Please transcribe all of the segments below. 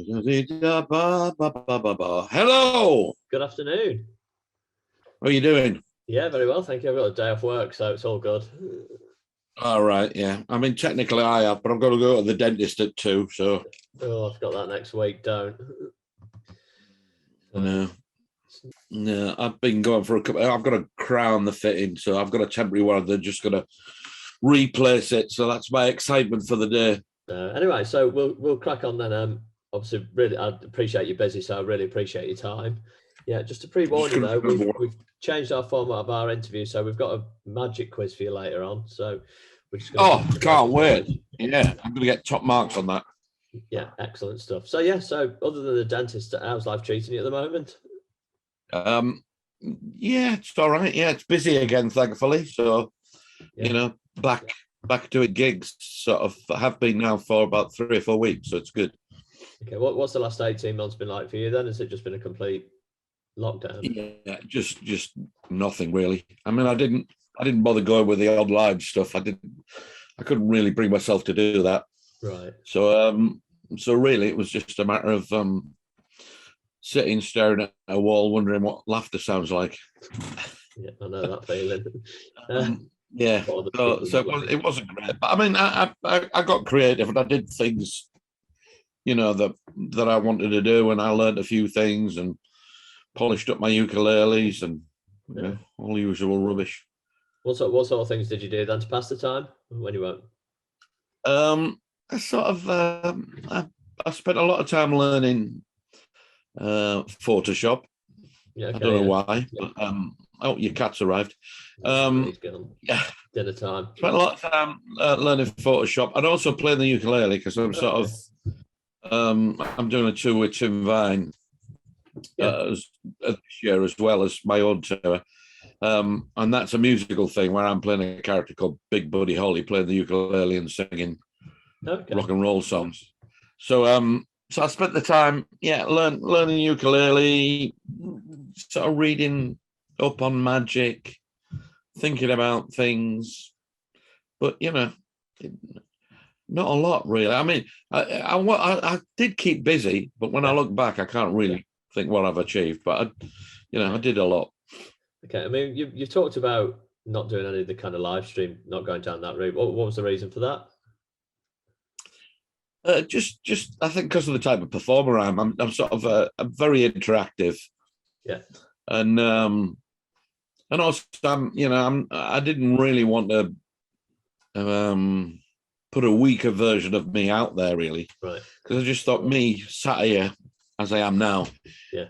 Hello. Good afternoon. How are you doing? Yeah, very well, thank you. I've got a day off work, so it's all good. All right, yeah. I mean, technically I have, but I've got to go to the dentist at 2, so. Oh, I've got that next week, don't. No. No, I've been going for a couple. I've got to crown the fitting, so I've got a temporary one. They're just going to replace it, so that's my excitement for the day. Anyway, so we'll crack on then. Obviously, really, I appreciate you're busy, so I really appreciate your time. Yeah, just to pre-warn you though, we've changed our format of our interview, so we've got a magic quiz for you later on. So we're just going to. Oh, can't wait! Yeah, I'm going to get top marks on that. Yeah, excellent stuff. So yeah, so other than the dentist, how's life treating you at the moment? Yeah, it's all right. Yeah, it's busy again, thankfully. So, back doing gigs. Sort of have been now for about 3 or 4 weeks, so it's good. Okay, what's the last 18 months been like for you then? Has it just been a complete lockdown? Yeah, just nothing really. I mean, I didn't bother going with the odd live stuff. I couldn't really bring myself to do that. Right. So really, it was just a matter of sitting staring at a wall, wondering what laughter sounds like. Yeah, I know that feeling. Yeah, so it wasn't great. But I mean, I got creative and I did things, that I wanted to do, and I learned a few things and polished up my ukuleles and all the usual rubbish. What sort of things did you do then to pass the time when you weren't? I sort of I spent a lot of time learning Photoshop. Yeah, okay, I don't know why. Yeah. But, oh, your cat's arrived. Yeah, dinner time. Spent a lot of time learning Photoshop and also playing the ukulele because I'm sort of I'm doing a tour with Tim Vine this year as well as my own tour. And that's a musical thing where I'm playing a character called Big Buddy Holly, playing the ukulele and singing rock and roll songs. So I spent the time, learning ukulele, sort of reading up on magic, thinking about things, but not a lot really. I mean, I did keep busy, but when I look back, I can't really think what I've achieved. But I did a lot. Okay, I mean, you talked about not doing any of the kind of live stream, not going down that route. What was the reason for that? Just I think because of the type of performer I'm sort of I'm very interactive. Yeah. And also I didn't really want to put a weaker version of me out there really. Right. Because I just thought me sat here as I am now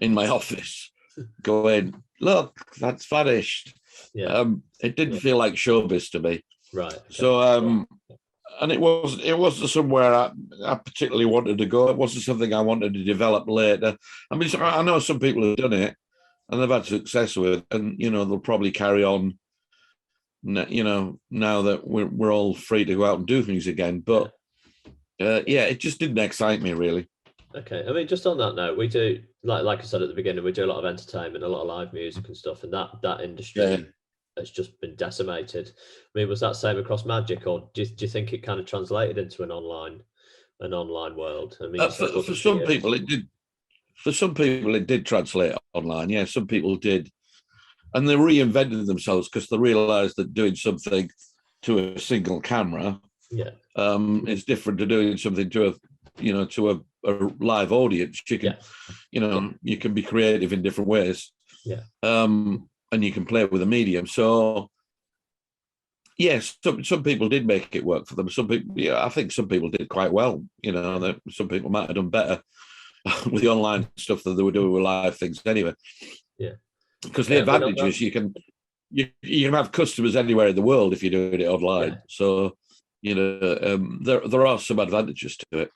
in my office going, look, that's vanished. Yeah. It didn't feel like showbiz to me. Right. Okay. So and it wasn't somewhere I particularly wanted to go. It wasn't something I wanted to develop later. I mean, I know some people have done it and they've had success with it, and they'll probably carry on. Now that we're all free to go out and do things again, but it just didn't excite me really. Okay, I mean, just on that note, we do like I said at the beginning, we do a lot of entertainment, a lot of live music and stuff, and that industry has just been decimated. I mean, was that same across magic, or do you think it kind of translated into an online world? I mean, for some people it did. For some people it did translate online. Yeah, some people did, and they reinvented themselves because they realised that doing something to a single camera, is different to doing something to a live audience. You can, you can be creative in different ways. Yeah. And you can play with a medium. So, yes, some people did make it work for them. Some people, I think some people did quite well. Some people might have done better with the online stuff than they were doing with live things anyway. Yeah. Because the advantage is you can have customers anywhere in the world if you're doing it online. Yeah. So, there are some advantages to it.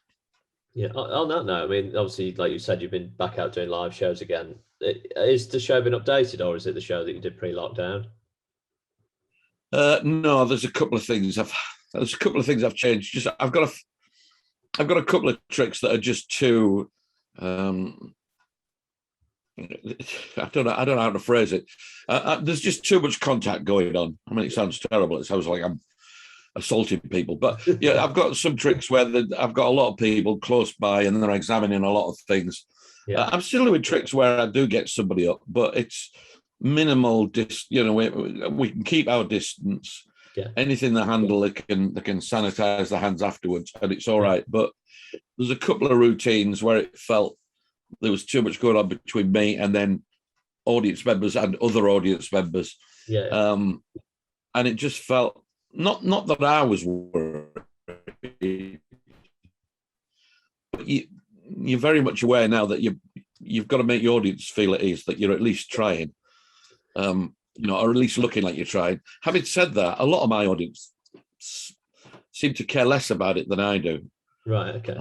Yeah, on that note, I mean, obviously, like you said, you've been back out doing live shows again. Is the show been updated, or is it the show that you did pre-lockdown? No, there's a couple of things I've changed. Just I've got a couple of tricks that are just too. I don't know how to phrase it. There's just too much contact going on. I mean, it sounds terrible. It sounds like I'm assaulting people. But yeah, I've got some tricks where I've got a lot of people close by and they're examining a lot of things. Yeah. I'm still doing tricks where I do get somebody up, but it's minimal. We can keep our distance. Yeah. Anything they handle, they can sanitize their hands afterwards, and it's all right. But there's a couple of routines where it felt there was too much going on between me and then audience members and other audience members. Yeah. And it just felt not that I was worried, but you're very much aware now that you've got to make your audience feel at ease, that you're at least trying, or at least looking like you're trying. Having said that, a lot of my audience seem to care less about it than I do. Right. Okay.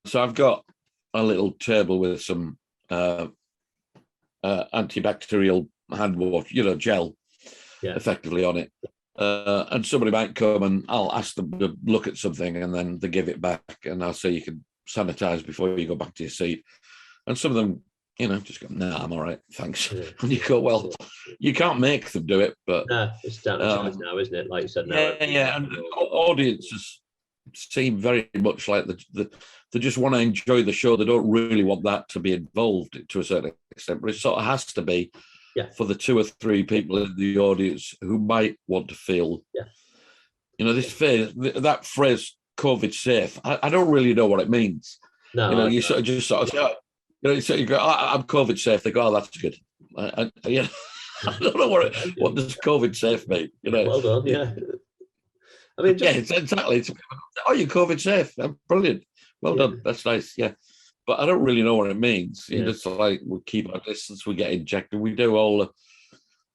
So I've got a little table with some antibacterial hand wash, gel, effectively on it. And somebody might come and I'll ask them to look at something and then they give it back and I'll say you can sanitize before you go back to your seat. And some of them, just go, no, I'm all right, thanks. Yeah. And you go, well, you can't make them do it, but no, it's down to choice now, isn't it? Like you said, now. Yeah. And audiences seem very much like they just want to enjoy the show. They don't really want that to be involved to a certain extent, but it sort of has to be for the 2 or 3 people in the audience who might want to feel, this that phrase COVID safe. I don't really know what it means. No, you sort of just sort of, you go, I'm COVID safe. They go, oh, that's good. I don't know what does COVID safe mean. Well done, yeah. I mean, it's exactly. You're COVID safe. Brilliant. Well done. That's nice. Yeah. But I don't really know what it means. It's like we keep our distance, we get injected, we do all the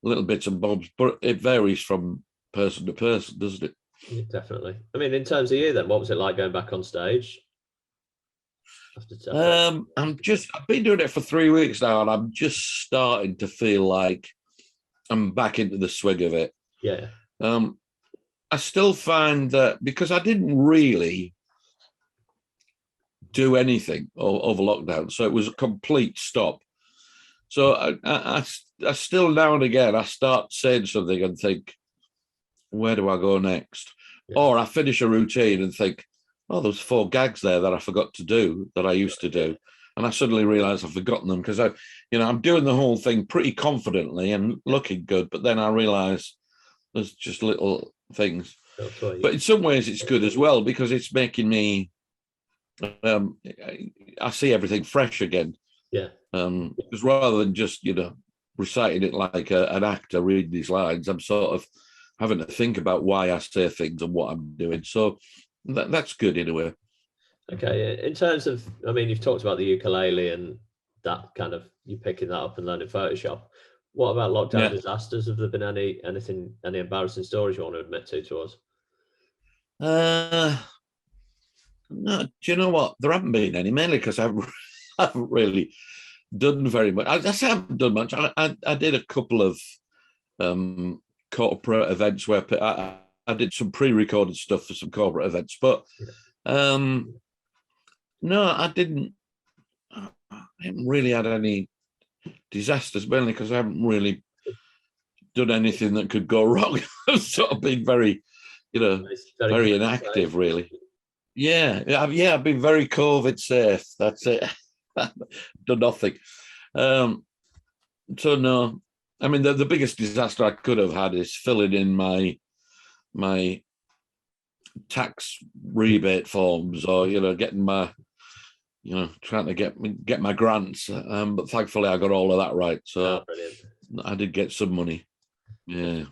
little bits and bobs, but it varies from person to person, doesn't it? Yeah, definitely. I mean, in terms of you then, what was it like going back on stage? I've been doing it for 3 weeks now, and I'm just starting to feel like I'm back into the swing of it. Yeah. I still find that because I didn't really do anything over lockdown, so it was a complete stop. So I still now and again I start saying something and think, where do I go next? Yeah. Or I finish a routine and think, oh, there's 4 gags there that I forgot to do that I used to do, and I suddenly realise I've forgotten them because I'm doing the whole thing pretty confidently and looking good, but then I realise there's just little things. But in some ways it's good as well because it's making me I see everything fresh again. Yeah. Because rather than just reciting it like an actor reading these lines, I'm sort of having to think about why I say things and what I'm doing. So that's good in a way. Okay. In terms of, I mean, you've talked about the ukulele and that kind of you picking that up and learning Photoshop. What about lockdown disasters? Have there been any embarrassing stories you want to admit to us? No, do you know what? There haven't been any, mainly because I haven't really done very much. I haven't done much. I did a couple of corporate events where I did some pre-recorded stuff for some corporate events, but no, I didn't. I haven't really had any disasters, mainly because I haven't really done anything that could go wrong. I've sort of been very inactive, really. Yeah, I've been very COVID safe. That's it. Done nothing. So no, I mean the biggest disaster I could have had is filling in my tax rebate forms, or getting my, trying to get my grants. But thankfully I got all of that right. So I did get some money. Yeah,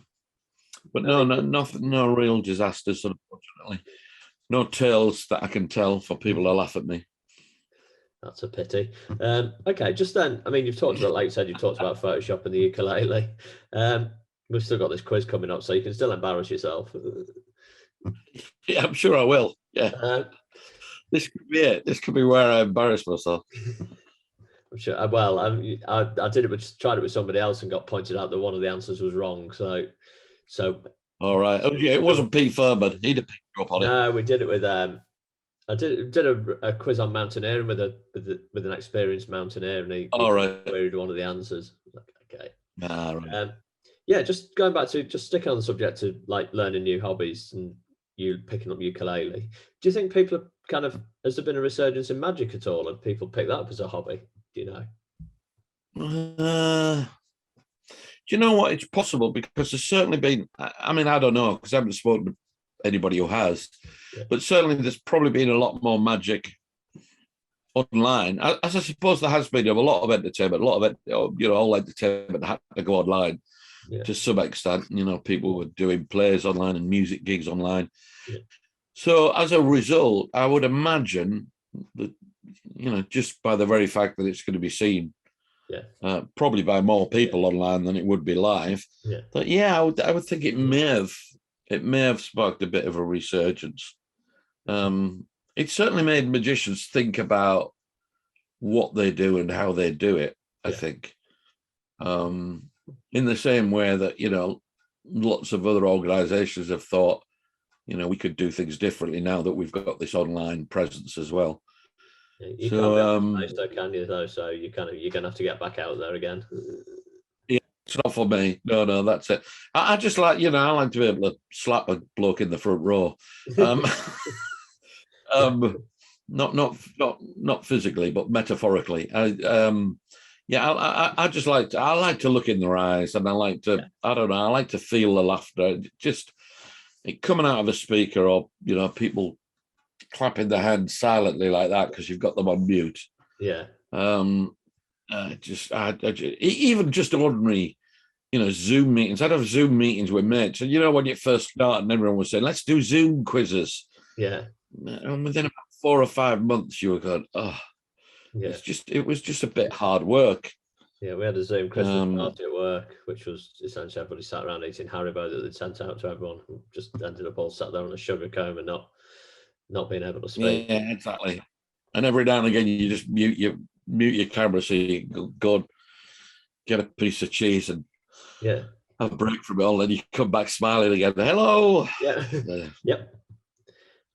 but nothing, no real disasters, unfortunately. No tales that I can tell for people to laugh at me. That's a pity. Okay, just then, I mean, you've talked about, like you said, you've talked about Photoshop and the ukulele. We've still got this quiz coming up, so you can still embarrass yourself. Yeah, I'm sure I will. Yeah. This could be it. This could be where I embarrass myself. I'm sure. Well, I did it, tried it with somebody else and got pointed out that one of the answers was wrong. So. All right. Oh, yeah, it wasn't Pete Furman. He'd have picked you up on it. No, we did it with I did a quiz on mountaineering with an experienced mountaineer, and he queried one of the answers. Like, okay. Right. Yeah, just going back to just sticking on the subject of like learning new hobbies and you picking up ukulele. Do you think people are kind of, has there been a resurgence in magic at all? Have people picked that up as a hobby? Do you know? Do you know what? It's possible because there's certainly been. I mean, I don't know because I haven't spoken to anybody who has, Yeah. but certainly there's probably been a lot more magic online, as I suppose there has been of a lot of entertainment. A lot of it, all entertainment had to go online to some extent. People were doing plays online and music gigs online. Yeah. So as a result, I would imagine that just by the very fact that it's going to be seen. Probably by more people online than it would be live. But I would think it may have sparked a bit of a resurgence. It certainly made magicians think about what they do and how they do it. I think, in the same way that lots of other organisations have thought, we could do things differently now that we've got this online presence as well. You can't be though, can you? Though, so you're gonna have to get back out there again. Yeah, it's not for me. No, that's it. I just like I like to be able to slap a bloke in the front row. Not physically, but metaphorically. I just like to look in their eyes, and I like to I don't know. I like to feel the laughter. Just it coming out of a speaker, or people clapping their hands silently like that because you've got them on mute. Even just ordinary, Zoom meetings. I'd have Zoom meetings with mates, and when you first start, and everyone was saying, "Let's do Zoom quizzes." And within about 4 or 5 months, you were going, "Oh, it was just a bit hard work." Yeah, we had a Zoom Christmas party at work, which was essentially everybody sat around eating Haribo that they'd sent out to everyone. Just ended up all sat there on a sugar coma, not being able to speak. Yeah, exactly. And every now and again, you just mute your camera so you go get a piece of cheese and have a break from it all, and you come back smiling again. Hello. Yep.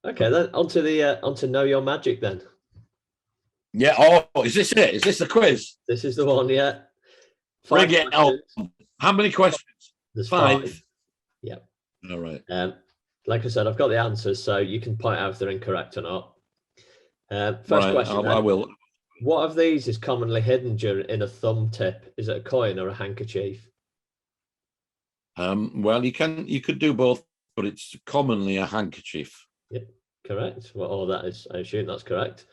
Okay, then on to Know Your Magic then. Yeah. Oh, is this it? Is this the quiz? This is the one. Yeah. Bring it on. How many questions? There's 5. Yeah. All right. Like I said, I've got the answers, so you can point out if they're incorrect or not. First question. I will. What of these is commonly hidden in a thumb tip? Is it a coin or a handkerchief? Well, you could do both, but it's commonly a handkerchief. Yep, correct. Well, I assume that's correct.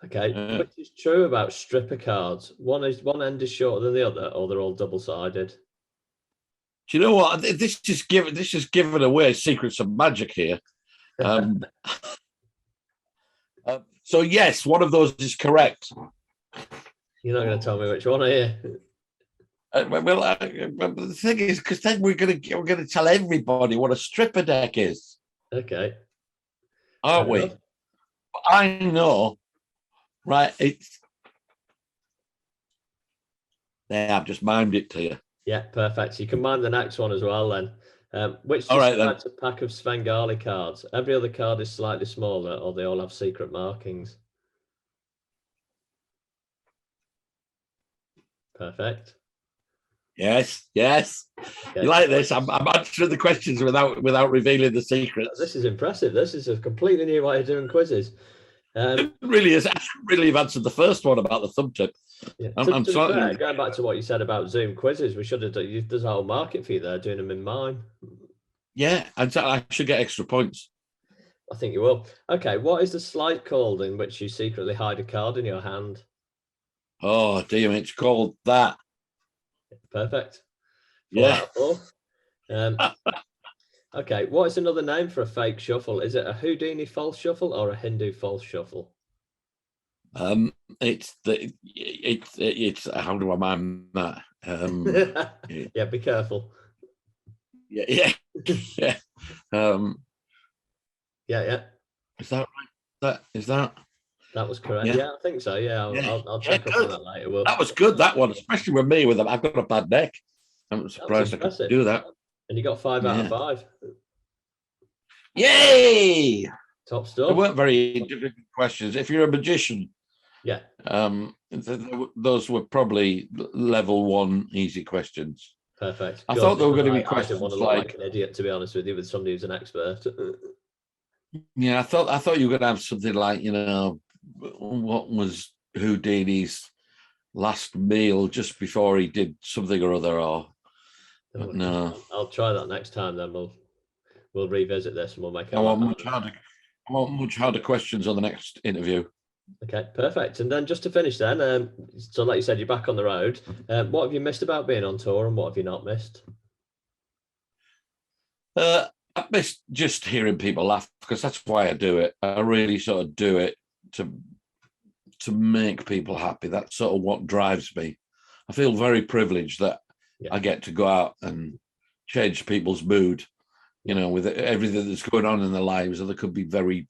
Okay, which is true about stripper cards? One end is shorter than the other, or they're all double-sided. Do you know what? This is giving away secrets of magic here. So yes, one of those is correct. You're not going to tell me which one, are you? The thing is, because then we're going to tell everybody what a stripper deck is. Okay. Aren't we? I know, right? I've just mimed it to you. Yeah, perfect. You can mime the next one as well then. Which describes a pack of Svengali cards? Every other card is slightly smaller, or they all have secret markings. Perfect. Yes. Okay. You like this? I'm answering the questions without revealing the secrets. This is impressive. This is a completely new way of doing quizzes. It really is. I should really have answered the first one about the thumb tip. Yeah. I'm sorry. Going back to what you said about Zoom quizzes, we should have done. There's a whole market for you there doing them in mime. Yeah, and I should get extra points. I think you will. Okay, what is the sleight called in which you secretly hide a card in your hand? Oh, dear, it's called that. Perfect. Yeah. Okay, what is another name for a fake shuffle? Is it a Houdini false shuffle or a Hindu false shuffle? It's how do I mime that? Yeah, be careful. Yeah. Yeah. Is that right? That was correct. Yeah, I think so. Yeah, I'll check up on that later. That was good. That one, especially with me, I've got a bad neck. I'm surprised I could do that. And you got 5 out of 5. Yay! Top stuff. They weren't very difficult questions. If you're a magician, yeah, those were probably level 1 easy questions. Perfect. I Good. thought there were going to be I didn't want questions to look like like, an idiot, to be honest with you, with somebody who's an expert. yeah, I thought you were going to have something like, what was Houdini's last meal just before he did something or other, or but no. I'll try that next time. Then we'll revisit this and we'll make it. I want much harder questions on the next interview. Okay, perfect. And then just to finish, then, so like you said, you're back on the road. What have you missed about being on tour, and what have you not missed? I miss just hearing people laugh, because that's why I do it. I really sort of do it to make people happy. That's sort of what drives me. I feel very privileged that I get to go out and change people's mood, with everything that's going on in their lives. And there could be very,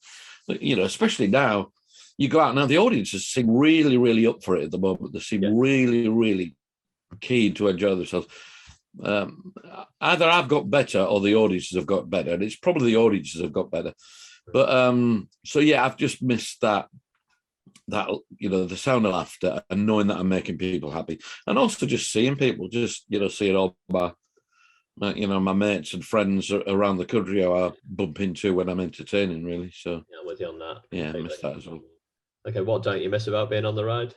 especially now, you go out now, the audiences seem really, really up for it at the moment. They seem really, really keen to enjoy themselves. Either I've got better or the audiences have got better, and it's probably the audiences have got better. But so yeah, I've just missed that the sound of laughter and knowing that I'm making people happy, and also just seeing people, just seeing all my mates and friends around the country who I bump into when I'm entertaining, really. So yeah, I'm with you on that. Yeah, I miss that as well. Okay, what don't you miss about being on the road?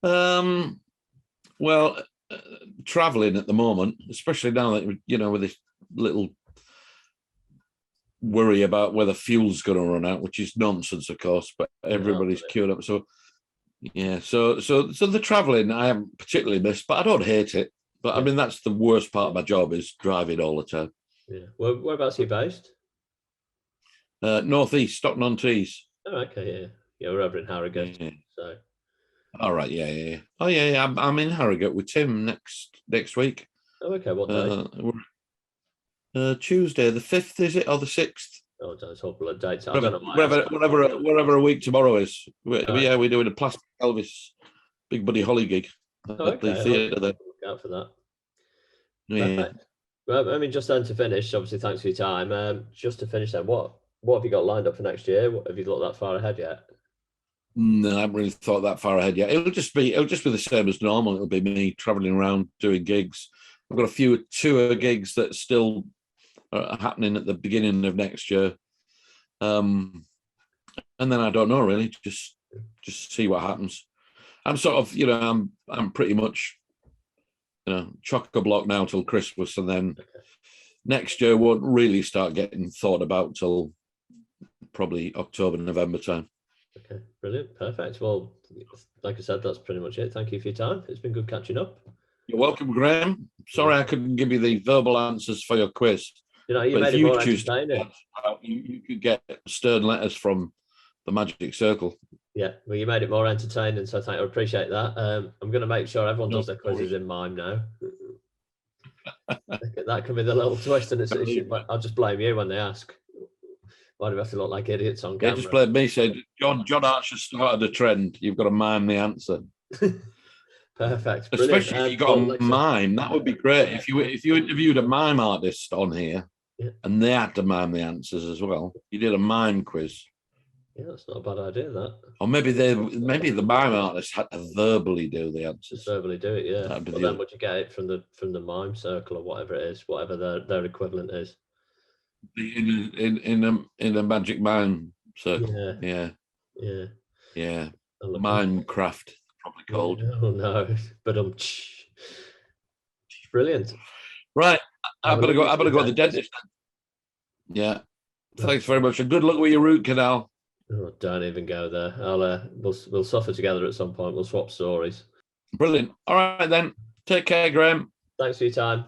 Well, traveling at the moment, especially now that with this little worry about whether fuel's going to run out, which is nonsense, of course, but everybody's queued up. So yeah, so the traveling I haven't particularly missed, but I don't hate it. But I mean, that's the worst part of my job, is driving all the time. Yeah. Whereabouts are you based? Northeast, Stockton-on-Tees. Oh, okay, yeah, we're over in Harrogate. Yeah. So. All right, yeah. Oh, yeah. I'm in Harrogate with Tim next week. Oh, okay. What day? Tuesday, the 5th, is it, or the 6th? Oh, it's all blood dates. Whatever a week tomorrow is. We're doing a Plastic Elvis Big Buddy Holly gig at the theatre there. Look out for that. Yeah. Perfect. Well, I mean, just then to finish, obviously, thanks for your time. Just to finish, then, what have you got lined up for next year? Have you looked that far ahead yet? No, I haven't really thought that far ahead yet. It'll just be the same as normal. It'll be me traveling around doing gigs. I've got a few tour gigs that still are happening at the beginning of next year, and then I don't know, really. Just see what happens. I'm sort of, I'm pretty much, chock-a-block now till Christmas, and then next year won't really start getting thought about till probably October, November time. Okay, brilliant, perfect. Well, like I said, that's pretty much it. Thank you for your time. It's been good catching up. You're welcome, Graham. Sorry I couldn't give you the verbal answers for your quiz. You made it more entertaining. You could get stern letters from the Magic Circle. Yeah, well, you made it more entertaining, so I appreciate that. I'm going to make sure everyone does their quizzes in mime now. That can be the little twist, and I'll just blame you when they ask. Why do we have to look like idiots on camera? Yeah, just blame me. Said John Archer started a trend. You've got to mime the answer. Perfect. Especially if you got a mime, that would be great. If you interviewed a mime artist on here, and they had to mime the answers as well. You did a mime quiz. Yeah, that's not a bad idea, that. Or maybe the mime artist had to verbally do the answers. Just verbally do it, yeah. But then would you get it from the mime circle or whatever it is, whatever their equivalent is? In a magic mime circle. Yeah. Mime craft, probably called. Oh no, but brilliant. Right, I better go to the dentist. Yeah. Thanks very much, and good luck with your root canal. Oh, don't even go there. We'll suffer together at some point. We'll swap stories. Brilliant. All right then. Take care, Graham. Thanks for your time.